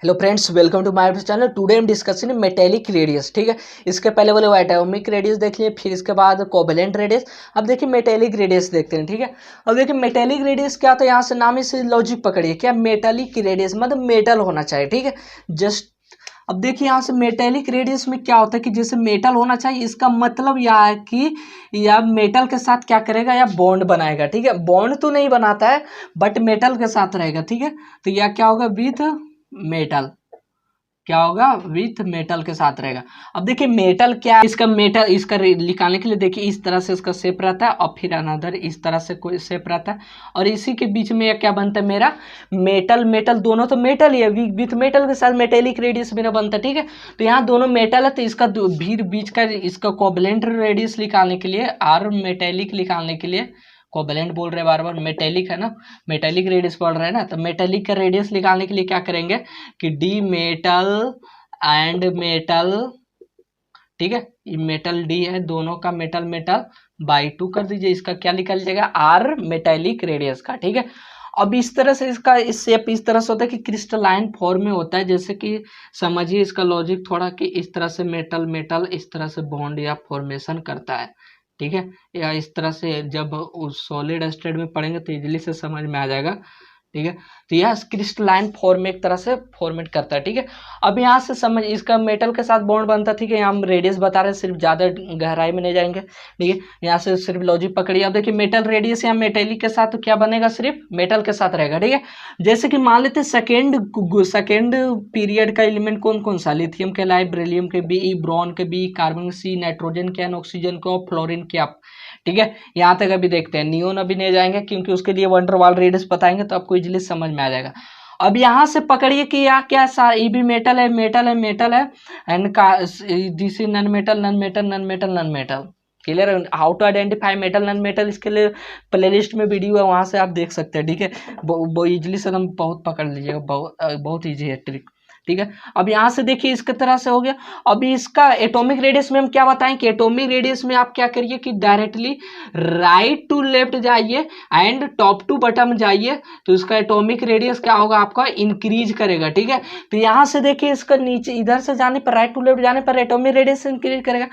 Hello friends, welcome to my channel. Today हम discussing metallic radius. ठीक है, इसके पहले वाले एटॉमिक रेडियस देख लिए, फिर इसके बाद कोवेलेंट रेडियस। अब देखिए मेटेलिक रेडियस देखते हैं। ठीक है, अब देखिए मेटेलिक रेडियस क्या होता है, यहाँ से नाम ही से लॉजिक पकड़िए। क्या मेटेलिक रेडियस मतलब मेटल होना चाहिए। ठीक है, जस्ट अब देखिए यहाँ से मेटेलिक रेडियस में क्या होता है कि जैसे मेटल होना चाहिए, इसका मतलब यह है कि या मेटल के साथ क्या करेगा, या बॉन्ड बनाएगा। ठीक है, बॉन्ड तो नहीं बनाता है बट मेटल के साथ रहेगा। ठीक है, तो यह क्या होगा, विथ मेटल। क्या होगा, विथ मेटल के साथ रहेगा। अब देखिए मेटल क्या है, इसका मेटल इसका निकालने के लिए देखिए इस तरह से इसका शेप रहता है और फिर अनदर इस तरह से कोई शेप रहता है और इसी के बीच में क्या बनता है मेरा मेटल। मेटल दोनों तो मेटल ही है, विथ मेटल के साथ मेटेलिक रेडियस मेरा बनता है। ठीक है, तो यहाँ दोनों मेटल है तो इसका भीड़ बीच का इसका कोवेलेंट रेडियस निकालने के लिए और मेटेलिक निकालने के लिए, कोवेलेंट बोल रहे बार बार, मेटेलिक है ना, मेटेलिक रेडियस पढ़ रहे हैं ना, तो मेटेलिक का रेडियस निकालने के लिए क्या करेंगे कि डी मेटल एंड मेटल। ठीक है, ये मेटल डी है, दोनों का मेटल मेटल बाई 2 कर दीजिए, इसका क्या निकल जाएगा, आर मेटेलिक रेडियस का। ठीक है, अब इस तरह से इसका इस शेप इस तरह से होता है कि क्रिस्टलाइन फॉर्म में होता है। जैसे कि समझिए इसका लॉजिक थोड़ा कि इस तरह से मेटल मेटल इस तरह से बॉन्ड या फॉर्मेशन करता है। ठीक है, या इस तरह से जब उस सॉलिड स्टेट में पढ़ेंगे तो इजीली से समझ में आ जाएगा। ठीक है, तो यह क्रिस्टलाइन फॉर्म में एक तरह से फॉर्मेट करता है। ठीक है, अब यहाँ से समझ इसका मेटल के साथ बॉन्ड बनता है। ठीक है, यहाँ हम रेडियस बता रहे हैं, सिर्फ ज़्यादा गहराई में नहीं जाएंगे। ठीक है, यहाँ से सिर्फ लॉजिक पकड़िए। अब देखिए मेटल रेडियस यहाँ मेटेलिक के साथ तो क्या बनेगा, सिर्फ मेटल के साथ रहेगा। ठीक है, जैसे कि मान लेते हैं सेकेंड पीरियड का एलिमेंट कौन कौन सा, लिथियम के लाई, बेरिलियम के बी, ब्रोन के बी, कार्बन सी, नाइट्रोजन के एन, ऑक्सीजन को, फ्लोरीन के आप। ठीक है, यहाँ तक अभी देखते हैं, नियोन अभी नहीं जाएंगे क्योंकि उसके लिए वंडरवाल रेडियस बताएंगे तो आपको इजीली समझ में आ जाएगा। अब यहाँ से पकड़िए कि यहाँ क्या ये भी मेटल है, मेटल है, मेटल है and this is non metal, non metal, non metal, non metal. Clear, how to identify metal non metal, इसके लिए प्लेलिस्ट में वीडियो है, वहां से आप देख सकते हैं। ठीक है, वो इजीली से हम बहुत पकड़ लीजिएगा, बहुत ईजी है ट्रिक। ठीक है, अब यहाँ से देखिए इसके तरह से हो गया। अभी इसका एटॉमिक रेडियस में हम क्या बताएं कि एटॉमिक रेडियस में आप क्या करिए कि डायरेक्टली राइट टू लेफ्ट जाइए एंड टॉप टू बटम जाइए, तो इसका एटॉमिक रेडियस क्या होगा, आपका इंक्रीज करेगा। ठीक है, तो यहाँ से देखिए इसका नीचे इधर से जाने पर, राइट टू लेफ्ट जाने पर एटॉमिक रेडियस इंक्रीज करेगा।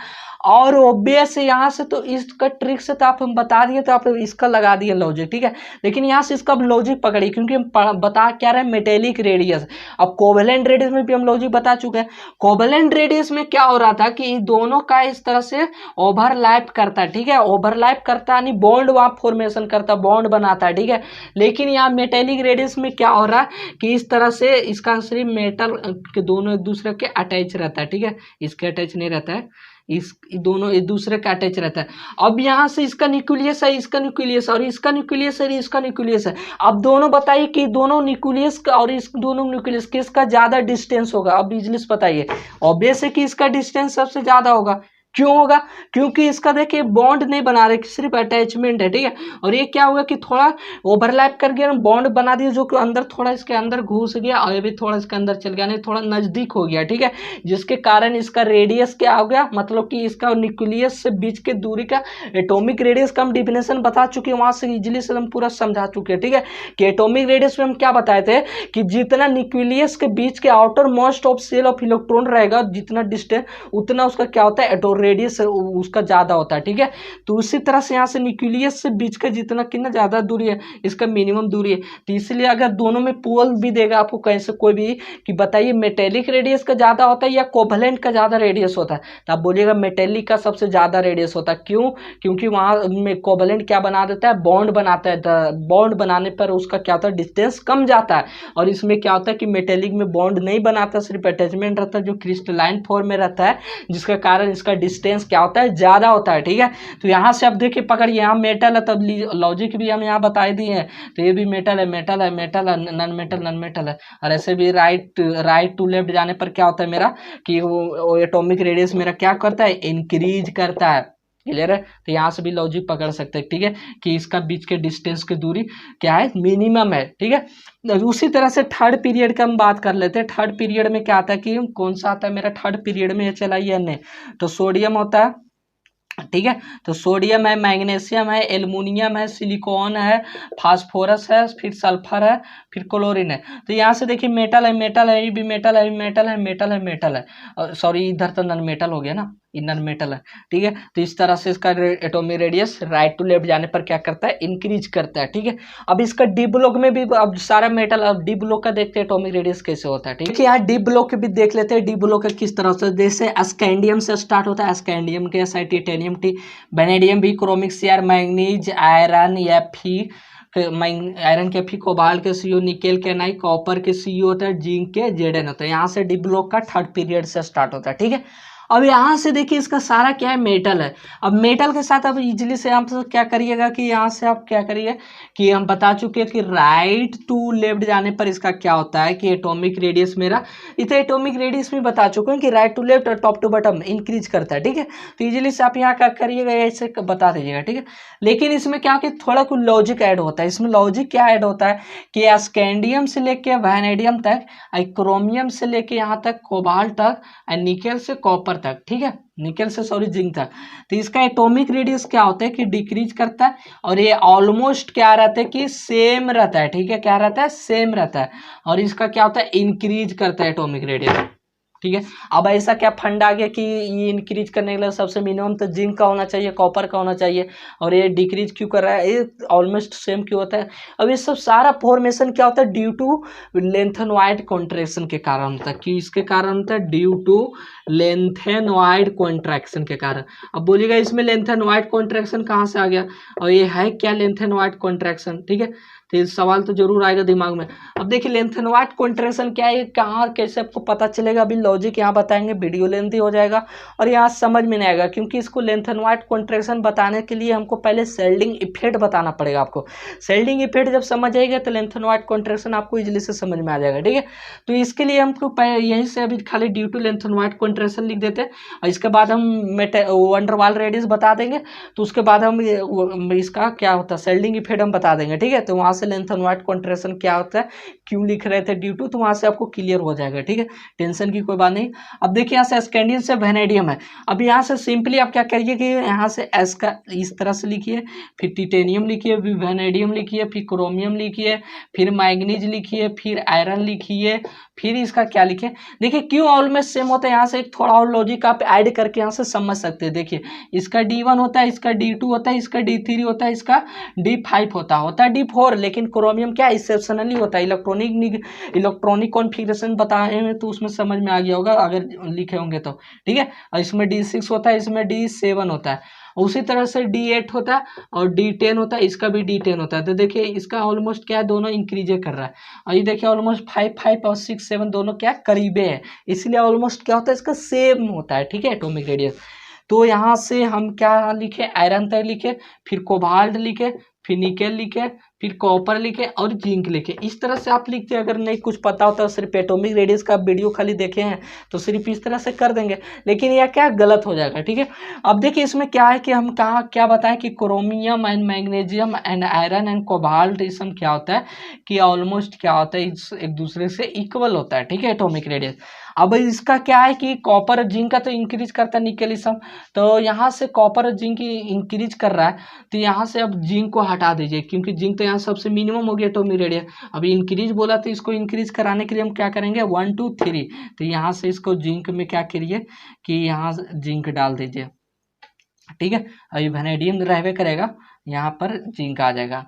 और ऑब्वियस यहाँ से तो इसका ट्रिक से तो आप हम बता दिए, तो आप इसका लगा दिए लॉजिक। ठीक है, लेकिन यहाँ से इसका लॉजिक पकड़िए क्योंकि हम बता क्या रहे हैं, मेटेलिक रेडियस। अब कोवेलेंट रेडियस में भी हम लॉजिक बता चुके हैं। कोवेलेंट रेडियस में क्या हो रहा था कि दोनों का इस तरह से ओवरलैप करता है। ठीक है, ओवरलैप करता है, नहीं बॉन्ड वहां फॉर्मेशन करता, बॉन्ड बनाता है। ठीक है, लेकिन यहाँ मेटेलिक रेडियस में क्या हो रहा है कि इस तरह से इसका सिर्फ मेटल के दोनों एक दूसरे के अटैच रहता है। ठीक है, इसके अटैच नहीं रहता है, इस दोनों एक दूसरे का अटैच रहता है। अब यहाँ से इसका न्यूक्लियस है, इसका न्यूक्लियस और इसका न्यूक्लियस है, इसका न्यूक्लियस है। अब दोनों बताइए कि दोनों न्यूक्लियस का और इस दोनों न्यूक्लियस किसका ज्यादा डिस्टेंस होगा। अब बिजनेस बताइए, ऑब्वियस है कि इसका डिस्टेंस सबसे ज्यादा होगा। क्यों होगा, क्योंकि इसका देखिए बॉन्ड नहीं बना रहे, सिर्फ अटैचमेंट है। ठीक है, और ये क्या होगा कि थोड़ा ओवरलैप कर गया, बॉन्ड बना दिया जो कि अंदर थोड़ा इसके अंदर घुस गया और ये भी थोड़ा इसके अंदर चल गया, नहीं थोड़ा नजदीक हो गया। ठीक है, जिसके कारण इसका रेडियस क्या हो गया, मतलब कि इसका न्यूक्लियस से बीच के दूरी का एटॉमिक रेडियस का हम डिफिनेशन बता चुके हैं, वहां से इजिली से हम पूरा समझा चुके हैं। ठीक है, कि एटॉमिक रेडियस में हम क्या बताए थे कि जितना न्यूक्लियस के बीच के outermost of shell of electron रहेगा, जितना डिस्टेंस उतना उसका क्या होता है, रेडियस उसका ज्यादा होता है। ठीक है, तो उसी तरह से यहाँ से न्यूक्लियस से बीच का जितना कितना ज्यादा दूरी है, इसका मिनिमम दूरी है। तो इसलिए अगर दोनों में पोल भी देगा आपको कैसे कोई भी कि बताइए मेटेलिक रेडियस का ज्यादा होता है या कोवेलेंट का ज्यादा रेडियस होता है, तो आप बोलिएगा मेटेलिक का सबसे ज्यादा रेडियस होता है। क्यों, क्योंकि वहां में कोवेलेंट क्या बना देता है, बॉन्ड बनाता है। बॉन्ड बनाने पर उसका क्या होता है, डिस्टेंस कम जाता है। और इसमें क्या होता है कि मेटेलिक में बॉन्ड नहीं बनाता, सिर्फ अटैचमेंट रहता है जो क्रिस्टलाइन फॉर्म में रहता है, जिसके कारण इसका डिस्टेंस क्या होता है, ज्यादा होता है। ठीक है, तो यहाँ से आप देखिए पकड़िए, यहाँ मेटल है तब लॉजिक भी हम यहाँ बता दिए हैं, तो ये भी मेटल है, मेटल है, मेटल है, नॉन मेटल, नॉन मेटल है। और ऐसे भी राइट टू लेफ्ट जाने पर क्या होता है मेरा कि वो एटॉमिक रेडियस मेरा क्या करता है, इंक्रीज करता है। क्लियर है, तो यहाँ से भी लॉजिक पकड़ सकते हैं। ठीक है, कि इसका बीच के डिस्टेंस की दूरी क्या है, मिनिमम है। ठीक है, उसी तरह से थर्ड पीरियड का हम बात कर लेते हैं। थर्ड पीरियड में क्या आता है कि कौन सा आता है मेरा थर्ड पीरियड में, चलाइए तो सोडियम होता है, ठीक है। तो सोडियम है, मैग्नीशियम है, एल्युमिनियम है, सिलिकॉन है, फास्फोरस है, फिर सल्फर है, फिर क्लोरीन है। तो यहाँ से देखिए मेटल है, मेटल है, ये भी मेटल है, मेटल है, मेटल है, मेटल है, सॉरी इधर तो नॉन मेटल हो गया ना, ये नॉन मेटल है। ठीक है। तो इस तरह से इसका atomic radius right to left जाने पर क्या करता है, इंक्रीज करता है। ठीक है। अब इसका डी ब्लॉक में भी अब सारा मेटल, अब डी ब्लॉक का देखते हैं एटॉमिक रेडियस कैसे होता है। ठीक है। यहाँ डी ब्लॉक भी देख लेते हैं, डी ब्लॉक का किस तरह से, जैसे स्कैंडियम से स्टार्ट होता है, स्कैंडियम के साथ टिटेनियम टी, वेनेडियम भी, क्रोमिक सीआर, मैग्नीज, आयरन या फी, आयरन के फी, कोबाल्ट के सीयू, निकेल के नाई, कॉपर के सीयू होता है, जिंक के जेडन होता है। यहाँ से डी ब्लॉक का थर्ड पीरियड से स्टार्ट होता है। ठीक है। अब यहाँ से देखिए इसका सारा क्या है, मेटल है। अब मेटल के साथ अब इजीली से आप क्या करिएगा कि यहाँ से आप क्या करिए कि हम बता चुके हैं कि राइट टू लेफ्ट जाने पर इसका क्या होता है कि एटॉमिक रेडियस मेरा, इतना एटॉमिक रेडियस में बता चुके हैं कि राइट टू लेफ्ट और टॉप टू बॉटम इंक्रीज करता है। ठीक है। तो इजीली से आप यहाँ क्या करिएगा, ऐसे बता दीजिएगा। ठीक है। लेकिन इसमें क्या कि थोड़ा कुछ लॉजिक ऐड होता है। इसमें लॉजिक क्या ऐड होता है कि स्कैंडियम से लेके वैनेडियम तक, क्रोमियम से लेके यहाँ तक, कोबाल्ट तक, निकेल से कॉपर तक, ठीक है, निकेल से सॉरी जिंक तक, तो इसका एटॉमिक रेडियस क्या होता है कि डिक्रीज करता है। और ये ऑलमोस्ट क्या रहता है कि सेम रहता है। ठीक है। क्या रहता है, सेम रहता है। और इसका क्या होता है, इंक्रीज करता है एटॉमिक रेडियस। ठीक है। अब ऐसा क्या फंड आ गया कि ये इंक्रीज करने के लिए सबसे मिनिमम तो जिंक का होना चाहिए, कॉपर का होना चाहिए, और ये डिक्रीज क्यों कर रहा है, ये ऑलमोस्ट सेम क्यों होता है। अब ये सब सारा फॉर्मेशन क्या होता है, ड्यू टू लेंथेनॉइड कॉन्ट्रैक्शन के कारण होता है। कि इसके कारण होता है ड्यू टू लेंथेनॉइड कॉन्ट्रैक्शन के कारण। अब बोलिएगा इसमें लेंथेनॉइड कॉन्ट्रैक्शन कहाँ से आ गया, और ये है क्या लेंथेनॉइड कॉन्ट्रैक्शन। ठीक है। तो ये सवाल तो जरूर आएगा दिमाग में। अब देखिए लेंथेनॉइड कॉन्ट्रैक्शन क्या है, कहाँ कैसे आपको पता चलेगा, अभी लॉजिक यहाँ बताएंगे, वीडियो लेंथी हो जाएगा और यहाँ समझ में नहीं आएगा, क्योंकि इसको लेंथेनॉइड कॉन्ट्रैक्शन बताने के लिए हमको पहले शेल्डिंग इफेक्ट बताना पड़ेगा आपको। शेल्डिंग इफेक्ट जब समझ आएगा तो लेंथेनॉइड कॉन्ट्रैक्शन आपको इजीली से समझ में आ जाएगा। ठीक है। तो इसके लिए हमको यहीं से अभी खाली ड्यू टू लेंथेनॉइड कॉन्ट्रैक्शन लिख देते हैं, और इसके बाद हम वंडर वाल रेडियस बता देंगे। तो उसके बाद हम इसका क्या होता है, शेल्डिंग इफेक्ट हम बता देंगे। ठीक है। तो वहाँ से लेंथेनॉइड कॉन्ट्रैक्शन क्या होता है, क्यों लिख रहे थे ड्यू टू, तो वहां से आपको क्लियर हो जाएगा। ठीक है। टेंशन की कोई बात नहीं। अब देखिए यहाँ से स्कैंडियम से वैनेडियम है। अब यहाँ से सिंपली आप क्या करिए कि यहाँ से एस का इस तरह से लिखिए, फिर टिटेनियम लिखिए, फिर वैनेडियम लिखिए, फिर क्रोमियम लिखिए, फिर मैग्नीज लिखिए, फिर आयरन लिखिए, फिर इसका क्या लिखे। देखिए क्यों ऑलमोस्ट सेम होता है, यहाँ से एक थोड़ा और लॉजिक आप ऐड करके यहाँ से समझ सकते हैं। देखिए इसका D1 होता है, इसका D2 होता है, इसका D3 होता है, इसका D5 होता है D4, लेकिन क्रोमियम क्या एक्सेप्शनली होता है। इलेक्ट्रॉनिक कॉन्फ़िगरेशन बताए में तो उसमें समझ में आ गया होगा अगर लिखे होंगे तो। ठीक है। और इसमें D6 होता है, इसमें D7 होता है, उसी तरह से D8 होता है और D10 होता है, इसका भी D10 होता है। तो देखिए इसका ऑलमोस्ट क्या है, दोनों इंक्रीज कर रहा है। और ये देखिए ऑलमोस्ट 5 और 6 7 दोनों क्या करीबे हैं, इसलिए ऑलमोस्ट क्या होता है, इसका सेम होता है। ठीक है। Atomic radius. तो यहाँ से हम क्या लिखे, आयरन तक लिखे, फिर कोबाल्ट लिखे, फिर निकेल लिखे, फिर कॉपर लिखे और जिंक लिखे। इस तरह से आप लिखते हैं। अगर नहीं कुछ पता होता है, सिर्फ एटॉमिक रेडियस का वीडियो खाली देखे हैं तो सिर्फ इस तरह से कर देंगे, लेकिन यह क्या गलत हो जाएगा। ठीक है। अब देखिए इसमें क्या है कि हम कहाँ क्या बताएं कि chromium and magnesium and iron and cobalt ये सब क्या होता है कि ऑलमोस्ट क्या होता है, एक दूसरे से इक्वल होता है। ठीक है। Atomic radius. अब इसका क्या है कि कॉपर और जिंक का तो इंक्रीज करता है निकेल सब, तो यहाँ से कॉपर और जिंक इंक्रीज कर रहा है, तो यहाँ से अब जिंक को हटा दीजिए, क्योंकि जिंक तो यहाँ सबसे मिनिमम हो गया एटॉमिक रेडियस। अभी इंक्रीज बोला तो इसको इंक्रीज कराने के लिए हम क्या करेंगे 1 2 3, तो यहाँ से इसको जिंक में क्या करिए कि यहाँ जिंक डाल दीजिए। ठीक है। अभी वैनेडियम रहवे करेगा, यहाँ पर जिंक आ जाएगा।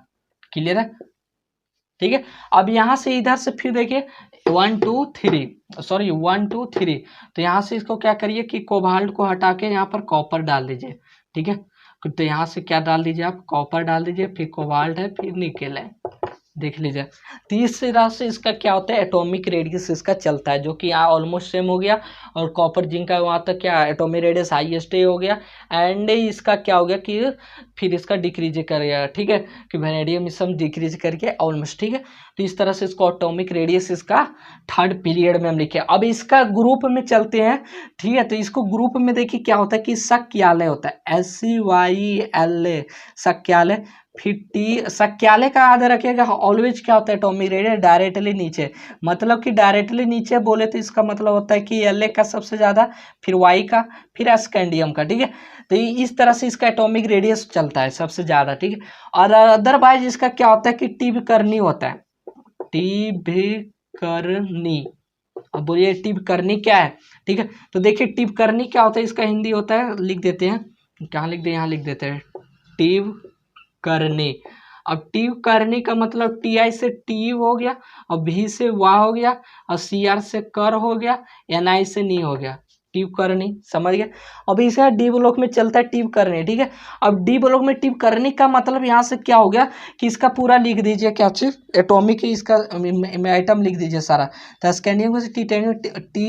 क्लियर है। ठीक है। अब यहाँ से इधर से फिर देखिए 1 2 3 सॉरी 1 2 3, तो यहाँ से इसको क्या करिए कि कोबाल्ट को हटा के यहाँ पर कॉपर डाल दीजिए। ठीक है। तो यहाँ से क्या डाल दीजिए आप, कॉपर डाल दीजिए, फिर कोबाल्ट है, फिर निकेल है, देख लीजिए। तीसरा से इसका क्या होता है, एटॉमिक रेडियस इसका चलता है, जो कि यहाँ ऑलमोस्ट सेम हो गया। और कॉपर जिंक का वहाँ तक क्या एटॉमिक रेडियस हाईएस्ट हो गया। एंड इसका क्या हो गया कि फिर इसका डिक्रीज करेगा। ठीक है। कि वैनेडियम सब डिक्रीज करके ऑलमोस्ट। ठीक है। तो इस तरह से इसको एटॉमिक रेडियस इसका थर्ड पीरियड में हम लिखे। अब इसका ग्रुप में चलते हैं। ठीक है। तो इसको ग्रुप में देखिए क्या होता है कि सक्यालय होता है, SCYLA सक्यालय, फिर टी सक्याले का याद रखिएगा, ऑलवेज क्या होता है एटॉमिक रेडियस डायरेक्टली नीचे, मतलब कि डायरेक्टली नीचे बोले तो इसका मतलब होता है कि एल का सबसे ज्यादा, फिर वाई का, फिर स्कैंडियम का, ठीक है। तो इस तरह से इसका एटॉमिक रेडियस चलता है सबसे ज्यादा, ठीक है। और अदरवाइज इसका क्या होता है कि टी करनी होता है, टी भी करनी। अब बोलिए टिप करनी क्या है, ठीक है। तो देखिए टिप करनी क्या होता है, इसका हिंदी होता है, लिख देते हैं, कहाँ लिख दे, यहाँ लिख देते हैं, टिप करनी। अब टिप करनी का मतलब टी आई से टीव हो गया, और भी से वाह हो गया, और सी आर से कर हो गया, एन आई से नी हो गया, टिप करनी, समझ गए। अब इसे डी ब्लॉक में चलता है टिप करनी, ठीक है। अब डी ब्लॉक में टिप करने का मतलब यहाँ से क्या हो गया कि इसका पूरा लिख दीजिए, क्या चीज एटॉमिक इसका आइटम लिख दीजिए सारा। तो स्कैंडियम से टी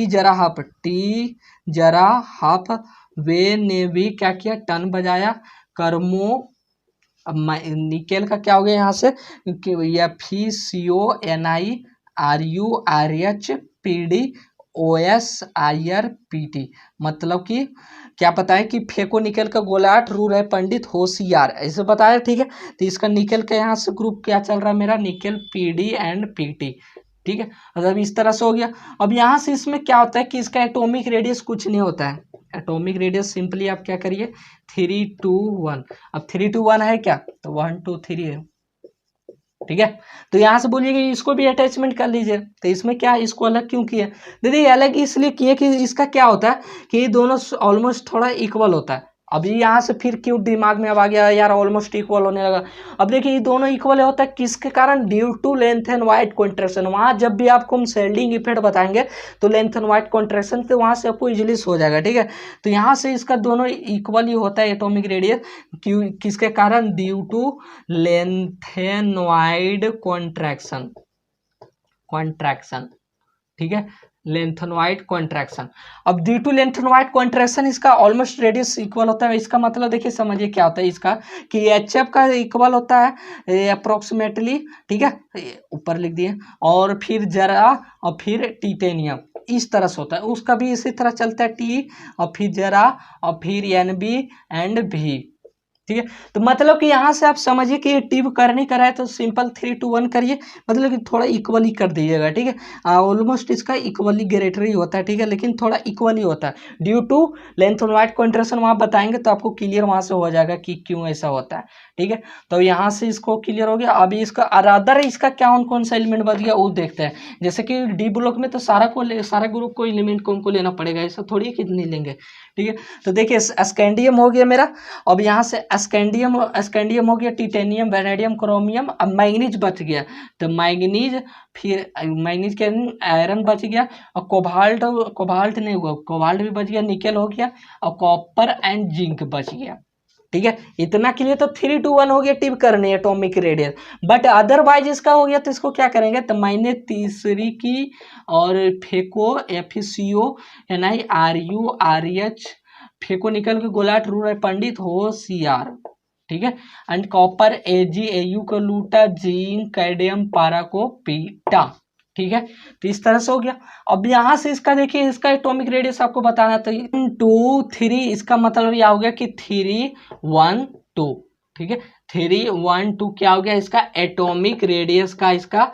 जरा हाफ, टी जरा हाफ, वे ने भी क्या किया, टन बजाया, कर्मो। अब निकेल का क्या हो गया यहाँ से, FeCO Ni RuRHPdOSIRPT, मतलब कि क्या पता है कि फेको निकल का गोलाट रूर है पंडित होशियार, ऐसे बताया, ठीक है। तो इसका निकल का यहाँ से ग्रुप क्या चल रहा है मेरा, निकल PD एंड PT, ठीक है। मतलब इस तरह से हो गया। अब यहाँ से इसमें क्या होता है कि इसका एटॉमिक रेडियस कुछ नहीं होता है, एटॉमिक रेडियस सिंपली आप क्या करिए 3, 2, 1। अब 3, 2, 1 है क्या, तो 1, 2, 3 है, ठीक है। तो यहाँ से बोलिए कि इसको भी अटैचमेंट कर लीजिए। तो इसमें क्या है, इसको अलग क्यों किया दीदी, अलग इसलिए किए कि इसका क्या होता है कि ये दोनों ऑलमोस्ट थोड़ा इक्वल होता है। अभी यहाँ से फिर क्यों दिमाग में अब आ गया यार ऑलमोस्ट इक्वल होने लगा। अब देखिए ये दोनों इक्वल होता है किसके कारण, due to lanthanide contraction. वहाँ जब भी आपको हम शेल्डिंग इफेक्ट बताएंगे तो लेंथ एंड वाइड कॉन्ट्रैक्शन से वहाँ से आपको इजिली हो जाएगा, ठीक है। तो यहाँ से इसका दोनों इक्वल ही होता है एटॉमिक रेडियस, क्यों किसके कारण, ड्यू टू लेंथेनॉइड कॉन्ट्रैक्शन, ठीक है, लेंथेनॉइड कॉन्ट्रैक्शन। अब ड्यू टू लेंथेनॉइड कॉन्ट्रैक्शन इसका ऑलमोस्ट रेडियस इक्वल होता है। इसका मतलब देखिए समझिए क्या होता है इसका कि HF का इक्वल होता है अप्रोक्सीमेटली, ठीक है, ऊपर लिख दिए, और फिर जरा, और फिर टिटेनियम, इस तरह से होता है। उसका भी इसी तरह चलता है, T और फिर जरा और फिर NB एंड V, ठीक है। तो मतलब कि यहाँ से आप समझिए कि टिप करने का है तो सिंपल 3, 2, 1 करिए, मतलब कि थोड़ा इक्वली कर दीजिएगा, ठीक है। ऑलमोस्ट इसका इक्वली ग्रेटर ही होता है, ठीक है, लेकिन थोड़ा इक्वली होता है due to lanthanide contraction. वहाँ बताएंगे तो आपको क्लियर वहाँ से हो जाएगा कि क्यों ऐसा होता है, ठीक है। तो यहाँ से इसको क्लियर हो गया। अभी इसका अदर इसका क्या कौन सा एलिमेंट बच गया वो देखते हैं। जैसे कि डी ब्लॉक में तो सारा ग्रुप को एलिमेंट को लेना पड़ेगा, ऐसा थोड़ी है कि नहीं लेंगे, ठीक है। तो देखिए स्कैंडियम हो गया मेरा। अब यहाँ से स्कैंडियम हो गया, टिटेनियम, वेनेडियम, क्रोमियम, अब मैग्नीज बच गया। तो मैग्नीज, फिर मैग्नीज के आयरन बच गया, और कोबाल्ट नहीं हुआ, कोबाल्ट भी बच गया, निकेल हो गया, और कॉपर एंड जिंक बच गया, ठीक है। इतना के लिए तो 3, 2, 1 हो गया टिप करनी है एटॉमिक रेडियस। बट अदरवाइज इसका हो गया तो इसको क्या करेंगे, तो मैंने तीसरी की और phaco FeCO Ni RuRH, phaco निकल के गोलाट रूर पंडित होशियार, ठीक है, एंड कॉपर AgAu को लूटा, जिंक कैडियम पारा को पीटा, ठीक है। तो इस तरह से हो गया। अब यहाँ से इसका देखिए इसका एटॉमिक रेडियस आपको बताना तो 1, 2, 3, इसका मतलब यह हो गया कि 3, 1, 2, ठीक है। 3, 1, 2 क्या हो गया, इसका एटॉमिक रेडियस का इसका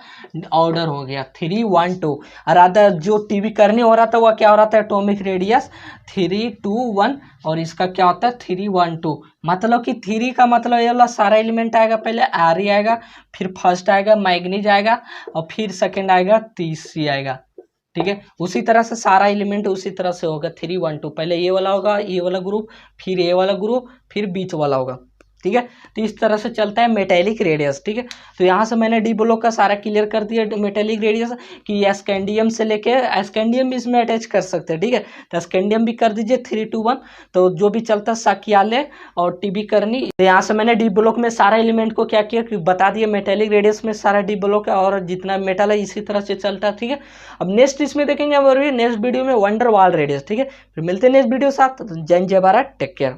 ऑर्डर हो गया 3, 1, 2। और अदर जो टीवी करने हो रहा था वह क्या हो रहा था, एटॉमिक रेडियस 3, 2, 1, और इसका क्या होता है 3, 1, 2। मतलब कि 3 का मतलब ये वाला सारा एलिमेंट आएगा, पहले Re आएगा, फिर फर्स्ट आएगा मैग्नीज आएगा, और फिर सेकंड आएगा तीसरी आएगा, ठीक है। उसी तरह से सारा एलिमेंट उसी तरह से होगा 3, 1, 2। पहले ये वाला होगा, ये वाला ग्रुप, फिर ये वाला ग्रुप, फिर बीच वाला होगा, ठीक है। तो इस तरह से चलता है मेटेलिक रेडियस, ठीक है। तो यहाँ से मैंने डी ब्लॉक का सारा क्लियर कर दिया मेटेलिक रेडियस कि स्कैंडियम से लेके स्कैंडियम भी इसमें अटैच कर सकते हैं, ठीक है। तो स्कैंडियम भी कर दीजिए 3, 2, 1। तो जो भी चलता है साकियाले और टीबी करनी। तो यहाँ से मैंने डी ब्लॉक में सारा एलिमेंट को क्या किया कि बता दिया, मेटेलिक रेडियस में सारा डी ब्लॉक है और जितना मेटल है इसी तरह से चलता है, ठीक है। अब नेक्स्ट इसमें देखेंगे और नेक्स्ट वीडियो में वंडर वाल रेडियस, ठीक है। फिर मिलते हैं नेक्स्ट वीडियो साथ। जय जय भारत, टेक केयर।